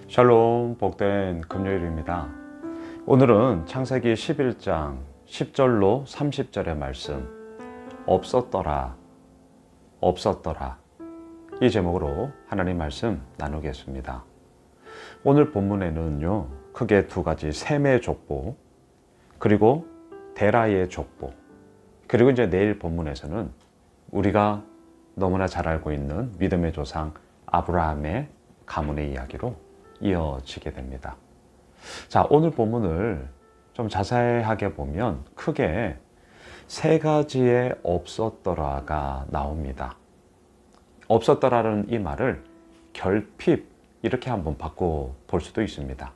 샬롬, 복된 금요일입니다. 오늘은 창세기 11장 10절로 30절의 말씀, 없었더라, 없었더라, 이 제목으로 하나님 말씀 나누겠습니다. 오늘 본문에는요, 크게 두 가지, 셈의 족보, 그리고 데라의 족보, 그리고 이제 내일 본문에서는 우리가 너무나 잘 알고 있는 믿음의 조상 아브라함의 가문의 이야기로 이어지게 됩니다. 자, 오늘 본문을 좀 자세하게 보면 크게 세 가지의 없었더라가 나옵니다. 없었더라는 이 말을 결핍, 이렇게 한번 바꿔 볼 수도 있습니다.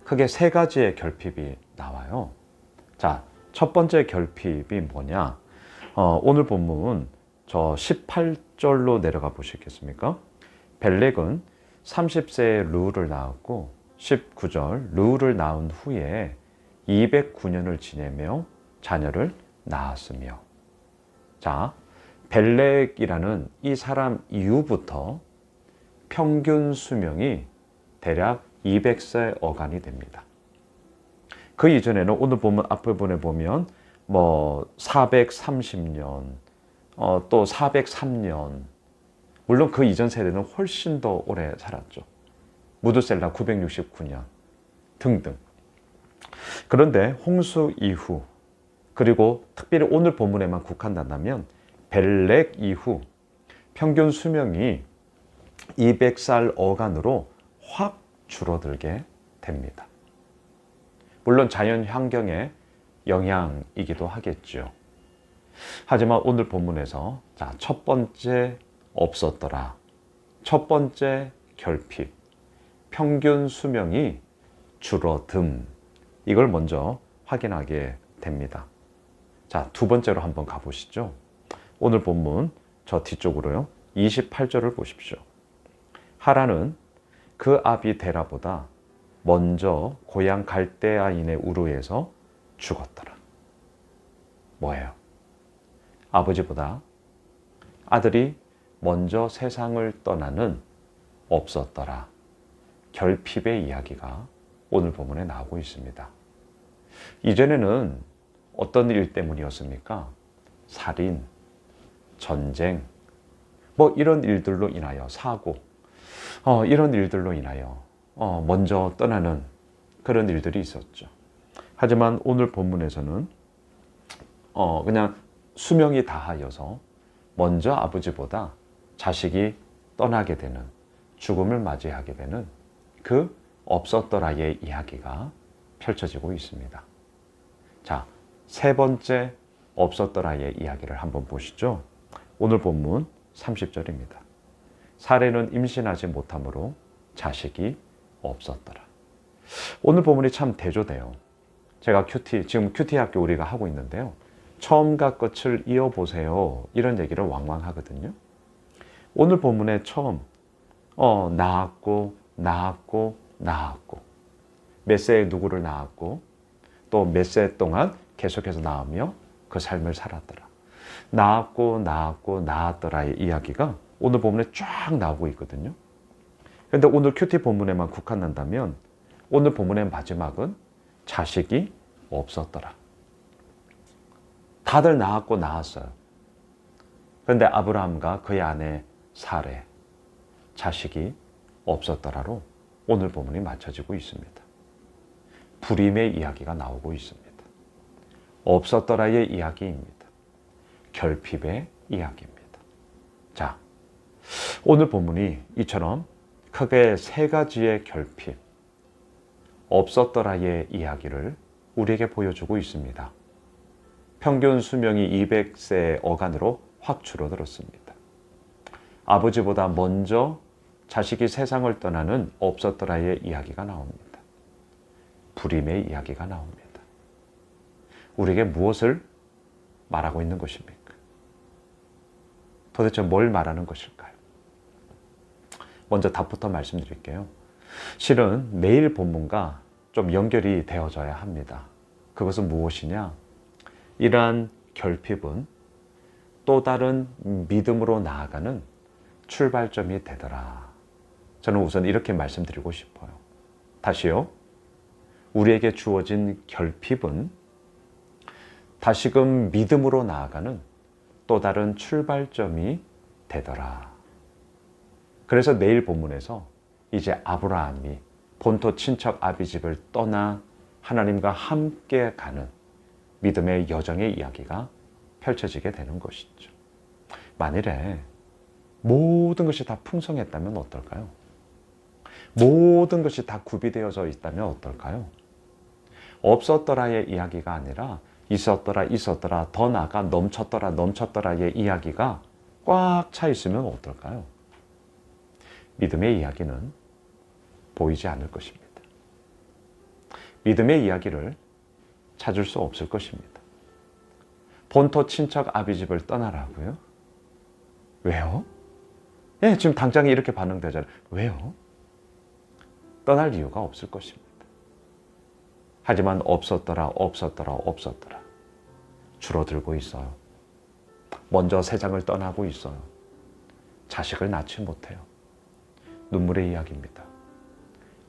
크게 세 가지의 결핍이 나와요. 자, 첫 번째 결핍이 뭐냐? 오늘 본문 저 18절로 내려가 보시겠습니까? 벨렉은 30세에 르우를 낳았고 19절 르우를 낳은 후에 209년을 지내며 자녀를 낳았으며, 자, 벨렉이라는 이 사람 이후부터 평균 수명이 대략 200세 어간이 됩니다. 그 이전에는 오늘 보면 앞부분에 보면 430년, 또 403년, 물론 그 이전 세대는 훨씬 더 오래 살았죠. 무드셀라 969년 등등. 그런데 홍수 이후, 그리고 특별히 오늘 본문에만 국한된다면 벨렉 이후 평균 수명이 200살 어간으로 확 줄어들게 됩니다. 물론 자연 환경의 영향이기도 하겠죠. 하지만 오늘 본문에서 첫 번째 없었더라, 첫 번째 결핍, 평균 수명이 줄어듦, 이걸 먼저 확인하게 됩니다. 자, 두 번째로 한번 가보시죠. 오늘 본문 저 뒤쪽으로요, 28절을 보십시오. 하란은 그 아비 데라보다 먼저 고향 갈대아인의 우르에서 죽었더라. 뭐예요? 아버지보다 아들이 먼저 세상을 떠나는 없었더라, 결핍의 이야기가 오늘 본문에 나오고 있습니다. 이전에는 어떤 일 때문이었습니까? 살인, 전쟁, 이런 일들로 인하여 사고, 이런 일들로 인하여 먼저 떠나는 그런 일들이 있었죠. 하지만 오늘 본문에서는 그냥 수명이 다하여서 먼저 아버지보다 자식이 떠나게 되는, 죽음을 맞이하게 되는 그 없었더라의 이야기가 펼쳐지고 있습니다. 자, 세 번째 없었더라의 이야기를 한번 보시죠. 오늘 본문 30절입니다. 사례는 임신하지 못함으로 자식이 없었더라. 오늘 본문이 참 대조돼요. 제가 지금 큐티 학교 우리가 하고 있는데요, 처음과 끝을 이어보세요, 이런 얘기를 왕왕 하거든요. 오늘 본문에 처음 낳았고 몇 세에 누구를 낳았고 또 몇 세 동안 계속해서 낳으며 그 삶을 살았더라. 낳았더라의 이야기가 오늘 본문에 쫙 나오고 있거든요. 그런데 오늘 큐티 본문에만 국한한다면 오늘 본문의 마지막은 자식이 없었더라. 다들 낳았어요. 그런데 아브라함과 그의 아내 사레, 자식이 없었더라로 오늘 본문이 맞춰지고 있습니다. 불임의 이야기가 나오고 있습니다. 없었더라의 이야기입니다. 결핍의 이야기입니다. 자, 오늘 본문이 이처럼 크게 세 가지의 결핍, 없었더라의 이야기를 우리에게 보여주고 있습니다. 평균 수명이 200세 어간으로 확 줄어들었습니다. 아버지보다 먼저 자식이 세상을 떠나는 없었더라의 이야기가 나옵니다. 불임의 이야기가 나옵니다. 우리에게 무엇을 말하고 있는 것입니까? 도대체 뭘 말하는 것일까요? 먼저 답부터 말씀드릴게요. 실은 내일 본문과 좀 연결이 되어져야 합니다. 그것은 무엇이냐? 이러한 결핍은 또 다른 믿음으로 나아가는 출발점이 되더라. 저는 우선 이렇게 말씀드리고 싶어요. 다시요. 우리에게 주어진 결핍은 다시금 믿음으로 나아가는 또 다른 출발점이 되더라. 그래서 내일 본문에서 이제 아브라함이 본토 친척 아비집을 떠나 하나님과 함께 가는 믿음의 여정의 이야기가 펼쳐지게 되는 것이죠. 만일에 모든 것이 다 풍성했다면 어떨까요? 모든 것이 다 구비되어져 있다면 어떨까요? 없었더라의 이야기가 아니라 있었더라, 더 나아가 넘쳤더라의 이야기가 꽉 차 있으면 어떨까요? 믿음의 이야기는 보이지 않을 것입니다. 믿음의 이야기를 찾을 수 없을 것입니다. 본토 친척 아비집을 떠나라고요? 왜요? 예, 지금 당장에 이렇게 반응되잖아요. 왜요? 떠날 이유가 없을 것입니다. 하지만 없었더라. 줄어들고 있어요. 먼저 세상을 떠나고 있어요. 자식을 낳지 못해요. 눈물의 이야기입니다.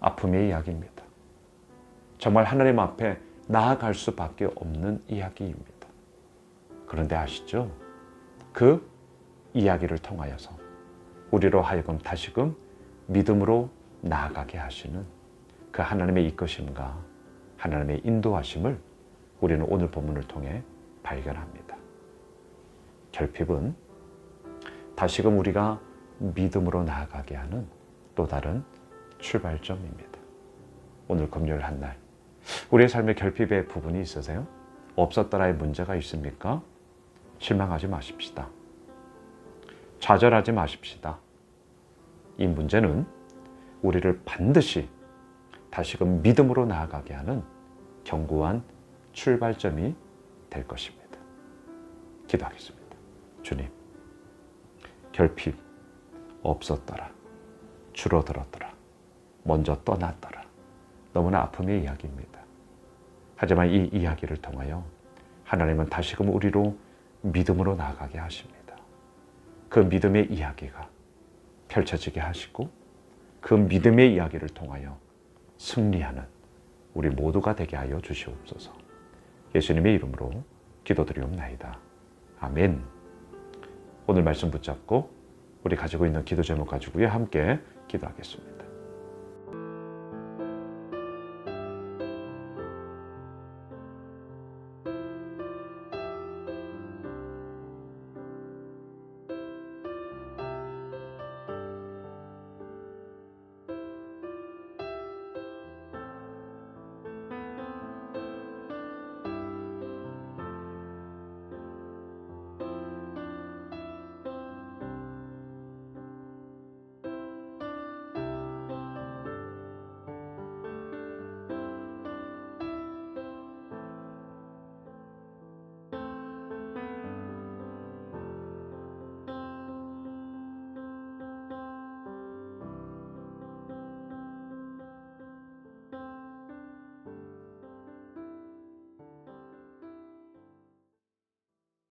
아픔의 이야기입니다. 정말 하나님 앞에 나아갈 수밖에 없는 이야기입니다. 그런데 아시죠? 그 이야기를 통하여서 우리로 하여금 다시금 믿음으로 나아가게 하시는 그 하나님의 이끄심과 하나님의 인도하심을 우리는 오늘 본문을 통해 발견합니다. 결핍은 다시금 우리가 믿음으로 나아가게 하는 또 다른 출발점입니다. 오늘 금요일 한 날 우리의 삶에 결핍의 부분이 있으세요? 없었더라의 문제가 있습니까? 실망하지 마십시다. 좌절하지 마십시다. 이 문제는 우리를 반드시 다시금 믿음으로 나아가게 하는 견고한 출발점이 될 것입니다. 기도하겠습니다. 주님, 결핍 없었더라, 줄어들었더라, 먼저 떠났더라. 너무나 아픔의 이야기입니다. 하지만 이 이야기를 통하여 하나님은 다시금 우리로 믿음으로 나아가게 하십니다. 그 믿음의 이야기가 펼쳐지게 하시고 그 믿음의 이야기를 통하여 승리하는 우리 모두가 되게 하여 주시옵소서. 예수님의 이름으로 기도드리옵나이다. 아멘. 오늘 말씀 붙잡고 우리 가지고 있는 기도 제목 가지고요 함께 기도하겠습니다.